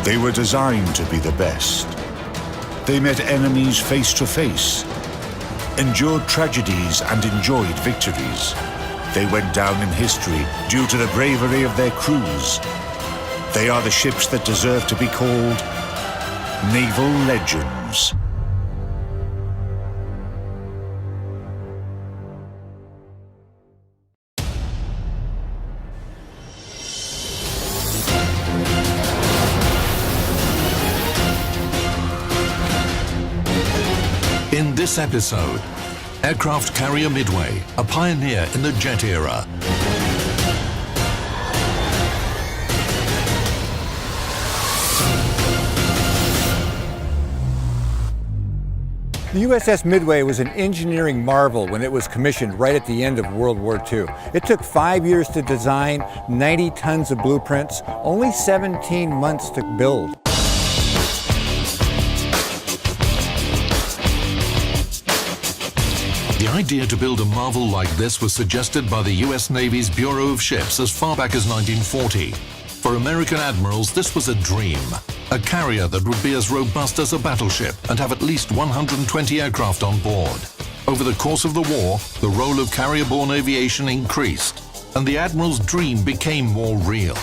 They were designed to be the best. They met enemies face to face, endured tragedies and enjoyed victories. They went down in history due to the bravery of their crews. They are the ships that deserve to be called naval legends. In this episode, aircraft carrier Midway, a pioneer in the jet era. The USS Midway was an engineering marvel when it was commissioned right at the end of World War II. It took 5 years to design, 90 tons of blueprints, only 17 months to build. The idea to build a marvel like this was suggested by the US Navy's Bureau of Ships as far back as 1940. For American admirals, this was a dream. A carrier that would be as robust as a battleship and have at least 120 aircraft on board. Over the course of the war, the role of carrier-borne aviation increased, and the admiral's dream became more real.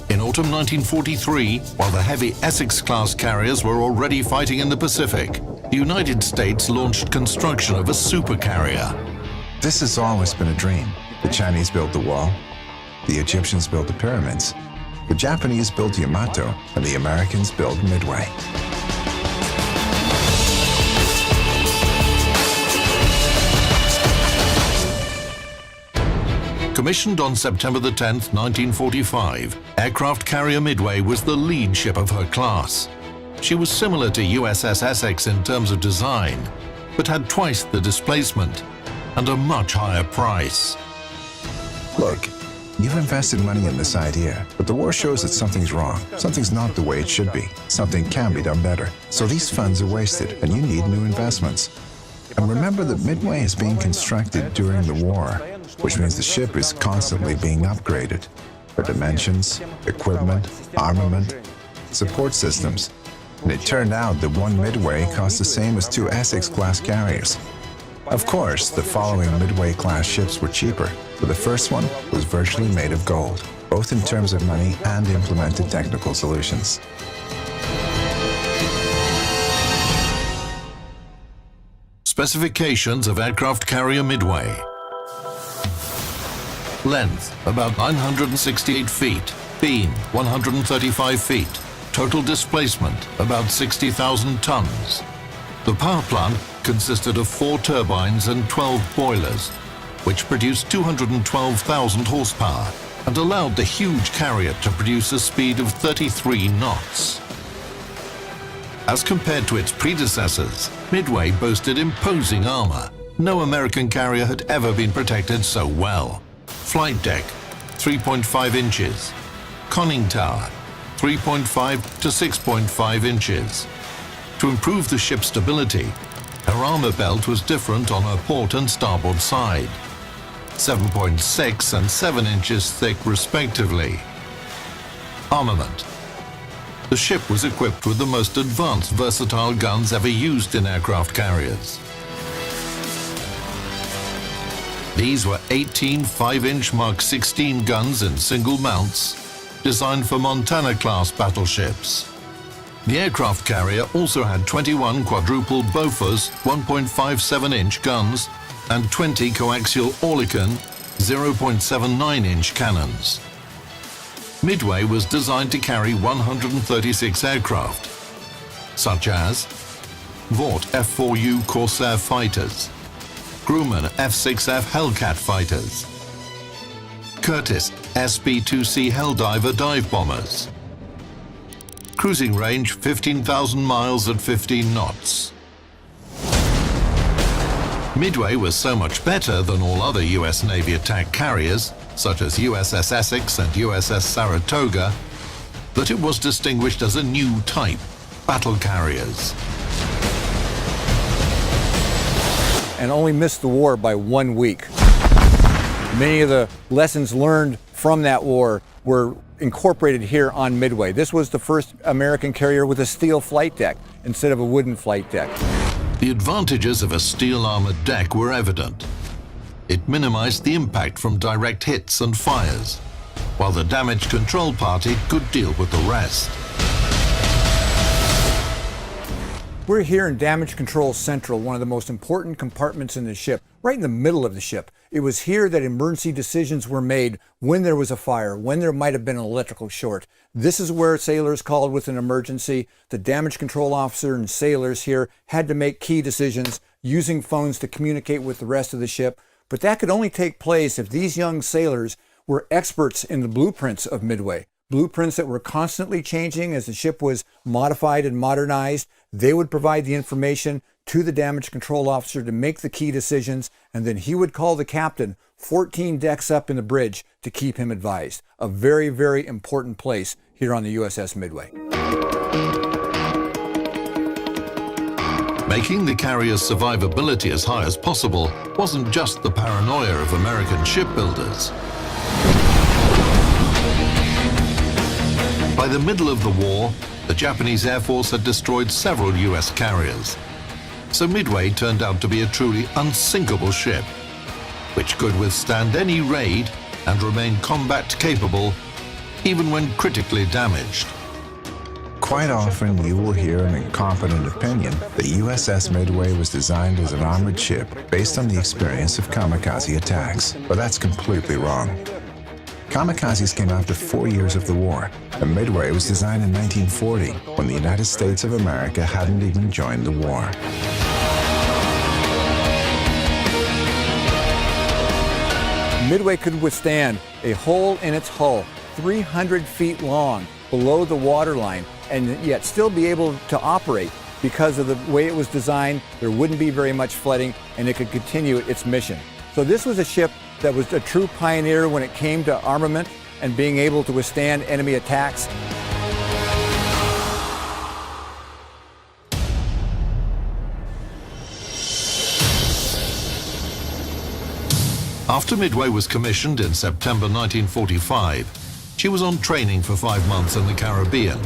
In autumn 1943, while the heavy Essex-class carriers were already fighting in the Pacific, the United States launched construction of a supercarrier. This has always been a dream. The Chinese built the wall, the Egyptians built the pyramids, the Japanese built Yamato, and the Americans built Midway. Commissioned on September the 10th, 1945, aircraft carrier Midway was the lead ship of her class. She was similar to USS Essex in terms of design, but had twice the displacement and a much higher price. Look, you've invested money in this idea, but the war shows that something's wrong. Something's not the way it should be. Something can be done better. So these funds are wasted, and you need new investments. And remember that Midway is being constructed during the war, which means the ship is constantly being upgraded. For dimensions, equipment, armament, support systems. And it turned out that one Midway cost the same as 2 Essex-class carriers. Of course, the following Midway-class ships were cheaper, but the first one was virtually made of gold, both in terms of money and implemented technical solutions. Specifications of aircraft carrier Midway. Length, about 968 feet. Beam, 135 feet. Total displacement, about 60,000 tons. The power plant consisted of 4 turbines and 12 boilers, which produced 212,000 horsepower and allowed the huge carrier to produce a speed of 33 knots. As compared to its predecessors, Midway boasted imposing armor. No American carrier had ever been protected so well. Flight deck, 3.5 inches. Conning tower, 3.5 to 6.5 inches. To improve the ship's stability, her armor belt was different on her port and starboard side, 7.6 and 7 inches thick respectively. Armament. The ship was equipped with the most advanced versatile guns ever used in aircraft carriers. These were 18 5-inch Mark 16 guns in single mounts, designed for Montana-class battleships. The aircraft carrier also had 21 quadruple Bofors 1.57-inch guns and 20 coaxial Oerlikon 0.79-inch cannons. Midway was designed to carry 136 aircraft, such as Vought F-4U Corsair fighters, Grumman F-6F Hellcat fighters, Curtiss SB-2C Helldiver dive bombers, cruising range 15,000 miles at 15 knots. Midway was so much better than all other US Navy attack carriers, such as USS Essex and USS Saratoga, that it was distinguished as a new type, battle carriers. And only missed the war by 1 week. Many of the lessons learned from that war were incorporated here on Midway. This was the first American carrier with a steel flight deck instead of a wooden flight deck. The advantages of a steel-armored deck were evident. It minimized the impact from direct hits and fires, while the damage control party could deal with the rest. We're here in Damage Control Central, one of the most important compartments in the ship, right in the middle of the ship. It was here that emergency decisions were made when there was a fire, when there might have been an electrical short. This is where sailors called with an emergency. The damage control officer and sailors here had to make key decisions using phones to communicate with the rest of the ship. But that could only take place if these young sailors were experts in the blueprints of Midway. Blueprints that were constantly changing as the ship was modified and modernized. They would provide the information to the damage control officer to make the key decisions, and then he would call the captain 14 decks up in the bridge to keep him advised. A very, very important place here on the USS Midway. Making the carrier's survivability as high as possible wasn't just the paranoia of American shipbuilders. By the middle of the war, the Japanese Air Force had destroyed several US carriers. So Midway turned out to be a truly unsinkable ship, which could withstand any raid and remain combat capable even when critically damaged. Quite often you will hear an incompetent opinion that USS Midway was designed as an armored ship based on the experience of kamikaze attacks, but that's completely wrong. Kamikazes came after 4 years of the war. The Midway was designed in 1940, when the United States of America hadn't even joined the war. Midway could withstand a hole in its hull 300 feet long below the waterline and yet still be able to operate because of the way it was designed. There wouldn't be very much flooding and it could continue its mission. So this was a ship that was a true pioneer when it came to armament and being able to withstand enemy attacks. After Midway was commissioned in September 1945, she was on training for 5 months in the Caribbean,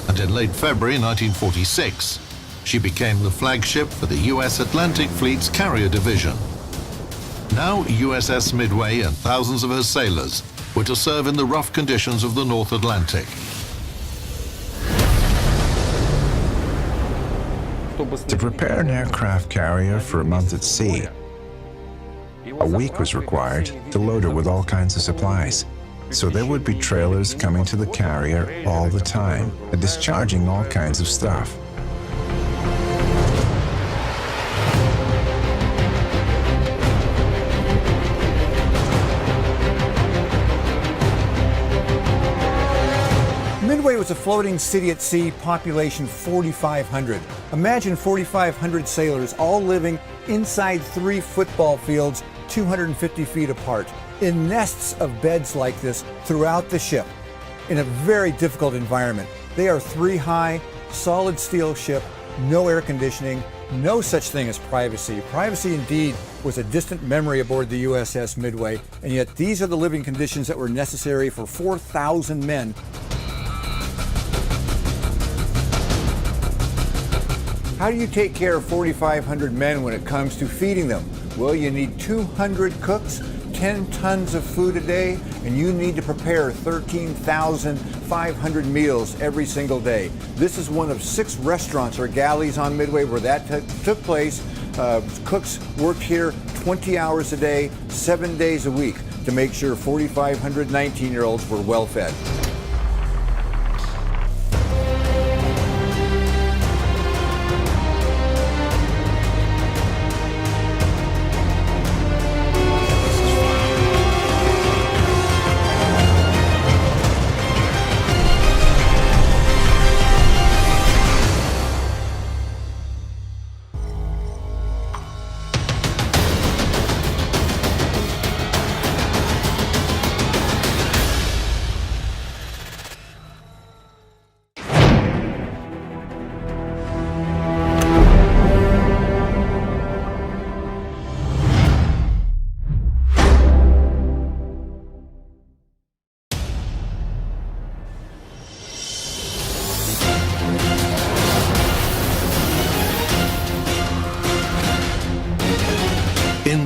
and in late February 1946, she became the flagship for the US Atlantic Fleet's Carrier Division. Now USS Midway and thousands of her sailors were to serve in the rough conditions of the North Atlantic. To prepare an aircraft carrier for a month at sea, a week was required to load her with all kinds of supplies. So there would be trailers coming to the carrier all the time and discharging all kinds of stuff. Midway was a floating city at sea, population 4,500. Imagine 4,500 sailors all living inside 3 football fields 250 feet apart, in nests of beds like this throughout the ship, in a very difficult environment. They are 3 high, solid steel ship, no air conditioning, no such thing as privacy. Privacy indeed was a distant memory aboard the USS Midway, and yet these are the living conditions that were necessary for 4,000 men. How do you take care of 4,500 men when it comes to feeding them? Well, you need 200 cooks, 10 tons of food a day, and you need to prepare 13,500 meals every single day. This is one of 6 restaurants or galleys on Midway where that took place. Cooks worked here 20 hours a day, 7 days a week to make sure 4,500 19-year-olds were well fed.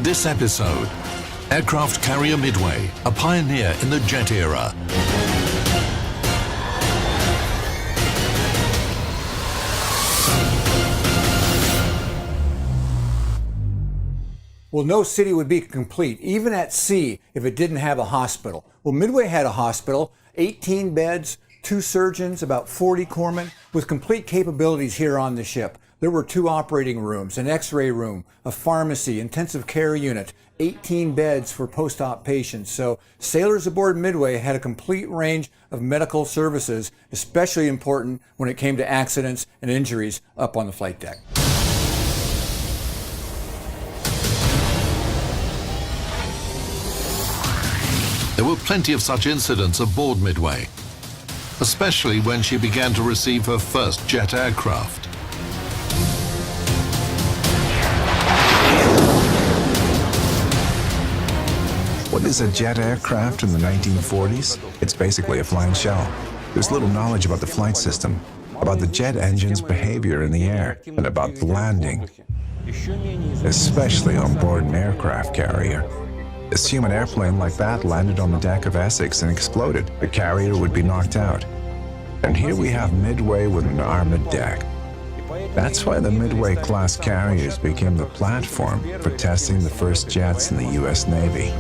this episode, aircraft carrier Midway, a pioneer in the jet era. Well, no city would be complete, even at sea, if it didn't have a hospital. Well, Midway had a hospital, 18 beds, 2 surgeons, about 40 corpsmen, with complete capabilities here on the ship. There were 2 operating rooms, an x-ray room, a pharmacy, intensive care unit, 18 beds for post-op patients. So sailors aboard Midway had a complete range of medical services, especially important when it came to accidents and injuries up on the flight deck. There were plenty of such incidents aboard Midway, especially when she began to receive her first jet aircraft. What is a jet aircraft in the 1940s? It's basically a flying shell. There's little knowledge about the flight system, about the jet engine's behavior in the air, and about landing, especially on board an aircraft carrier. Assume an airplane like that landed on the deck of Essex and exploded. The carrier would be knocked out. And here we have Midway with an armored deck. That's why the Midway-class carriers became the platform for testing the first jets in the U.S. Navy.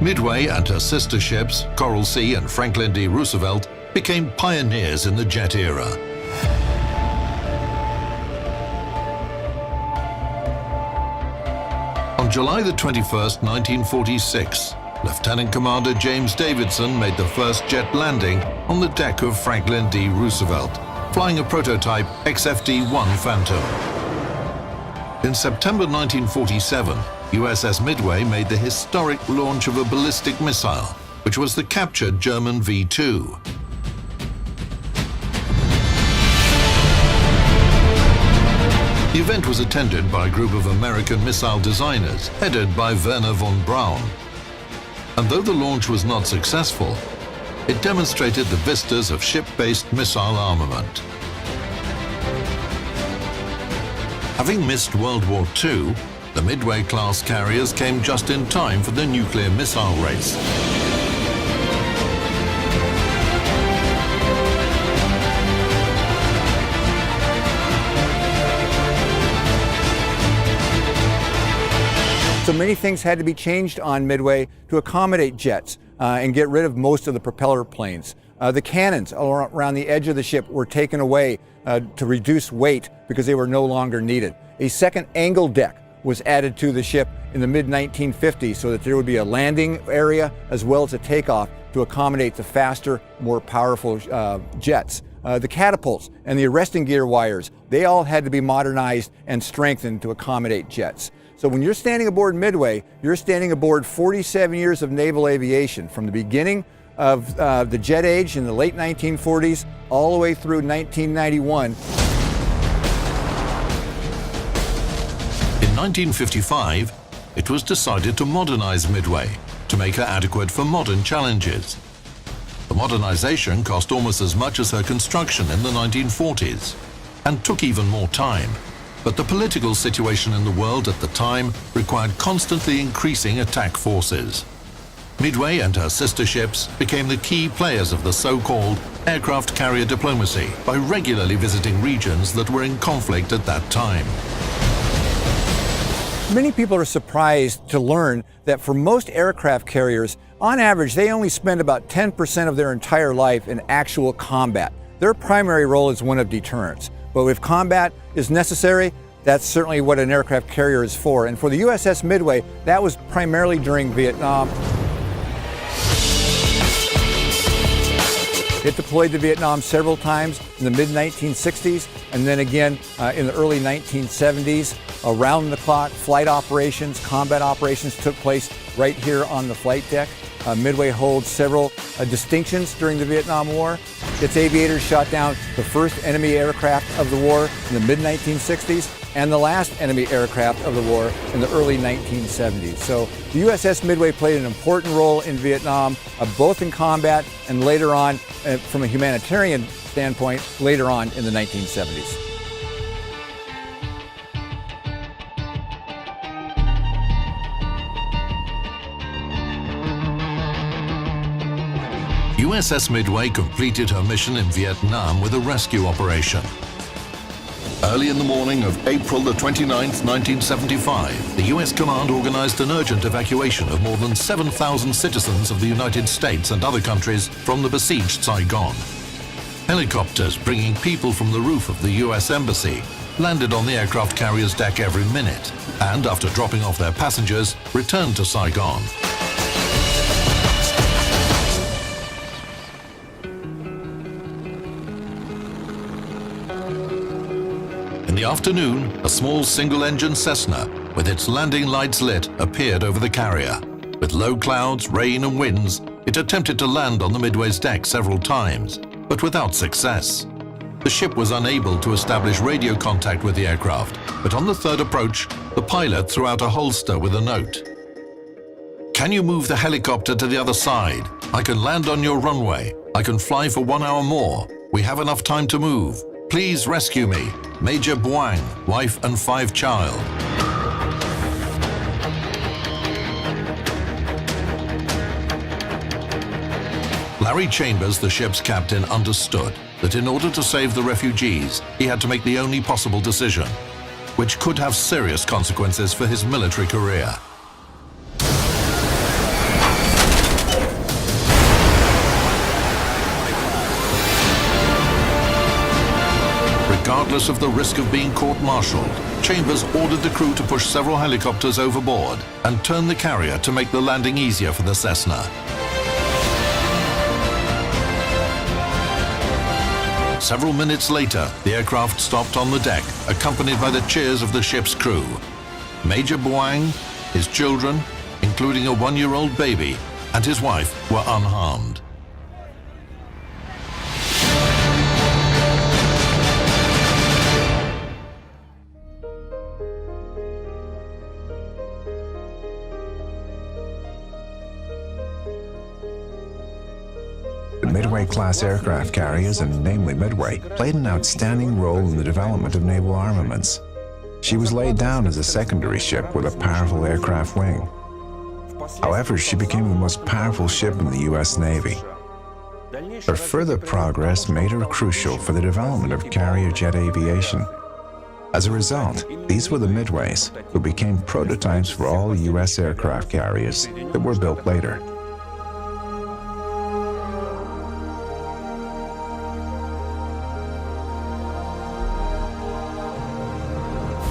Midway and her sister ships, Coral Sea and Franklin D. Roosevelt, became pioneers in the jet era. On July the 21st, 1946, Lieutenant Commander James Davidson made the first jet landing on the deck of Franklin D. Roosevelt, flying a prototype XFD-1 Phantom. In September 1947, USS Midway made the historic launch of a ballistic missile, which was the captured German V-2. The event was attended by a group of American missile designers, headed by Wernher von Braun. And though the launch was not successful, it demonstrated the vistas of ship-based missile armament. Having missed World War II, the Midway-class carriers came just in time for the nuclear missile race. So many things had to be changed on Midway to accommodate jets and get rid of most of the propeller planes. The cannons around the edge of the ship were taken away to reduce weight because they were no longer needed. A second angle deck was added to the ship in the mid-1950s so that there would be a landing area as well as a takeoff to accommodate the faster, more powerful jets. The catapults and the arresting gear wires, they all had to be modernized and strengthened to accommodate jets. So when you're standing aboard Midway, you're standing aboard 47 years of naval aviation, from the beginning of the jet age in the late 1940s all the way through 1991. In 1955, it was decided to modernize Midway to make her adequate for modern challenges. The modernization cost almost as much as her construction in the 1940s and took even more time. But the political situation in the world at the time required constantly increasing attack forces. Midway and her sister ships became the key players of the so-called aircraft carrier diplomacy by regularly visiting regions that were in conflict at that time. Many people are surprised to learn that for most aircraft carriers, on average, they only spend about 10% of their entire life in actual combat. Their primary role is one of deterrence. But if combat is necessary, that's certainly what an aircraft carrier is for. And for the USS Midway, that was primarily during Vietnam. It deployed to Vietnam several times in the mid-1960s and then again in the early 1970s. Around-the-clock flight operations, combat operations took place right here on the flight deck. Midway holds several distinctions during the Vietnam War. Its aviators shot down the first enemy aircraft of the war in the mid-1960s and the last enemy aircraft of the war in the early 1970s. So the USS Midway played an important role in Vietnam, both in combat and later on, from a humanitarian standpoint, later on in the 1970s. USS Midway completed her mission in Vietnam with a rescue operation. Early in the morning of April the 29th, 1975, the US command organized an urgent evacuation of more than 7,000 citizens of the United States and other countries from the besieged Saigon. Helicopters bringing people from the roof of the US Embassy landed on the aircraft carrier's deck every minute, and after dropping off their passengers, returned to Saigon. In the afternoon, a small single-engine Cessna, with its landing lights lit, appeared over the carrier. With low clouds, rain and winds, it attempted to land on the Midway's deck several times, but without success. The ship was unable to establish radio contact with the aircraft, but on the third approach, the pilot threw out a holster with a note. "Can you move the helicopter to the other side? I can land on your runway. I can fly for 1 hour more. We have enough time to move. Please rescue me. Major Buang, wife and 5 child." Larry Chambers, the ship's captain, understood that in order to save the refugees, he had to make the only possible decision, which could have serious consequences for his military career. Regardless of the risk of being court-martialed, Chambers ordered the crew to push several helicopters overboard and turn the carrier to make the landing easier for the Cessna. Several minutes later, the aircraft stopped on the deck, accompanied by the cheers of the ship's crew. Major Buang, his children, including a 1-year-old baby, and his wife were unharmed. Midway-class aircraft carriers, and namely Midway, played an outstanding role in the development of naval armaments. She was laid down as a secondary ship with a powerful aircraft wing. However, she became the most powerful ship in the U.S. Navy. Her further progress made her crucial for the development of carrier jet aviation. As a result, these were the Midways, who became prototypes for all U.S. aircraft carriers that were built later.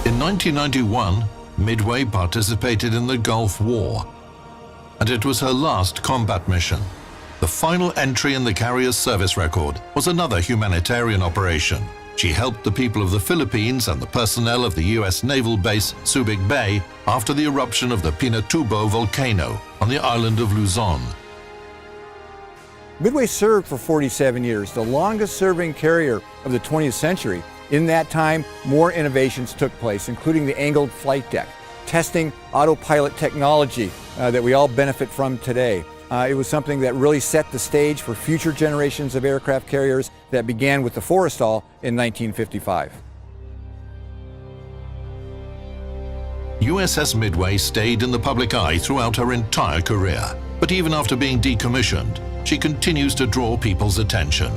In 1991, Midway participated in the Gulf War, and it was her last combat mission. The final entry in the carrier's service record was another humanitarian operation. She helped the people of the Philippines and the personnel of the U.S. naval base Subic Bay after the eruption of the Pinatubo volcano on the island of Luzon. Midway served for 47 years, the longest-serving carrier of the 20th century. In that time, more innovations took place, including the angled flight deck, testing autopilot technology that we all benefit from today. It was something that really set the stage for future generations of aircraft carriers that began with the Forrestal in 1955. USS Midway stayed in the public eye throughout her entire career, but even after being decommissioned, she continues to draw people's attention.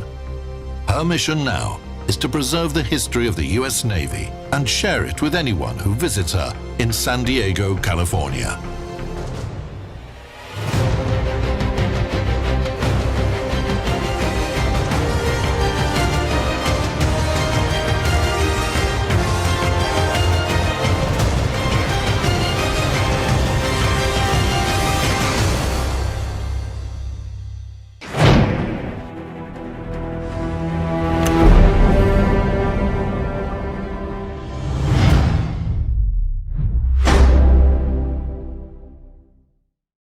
Her mission now is to preserve the history of the U.S. Navy and share it with anyone who visits her in San Diego, California.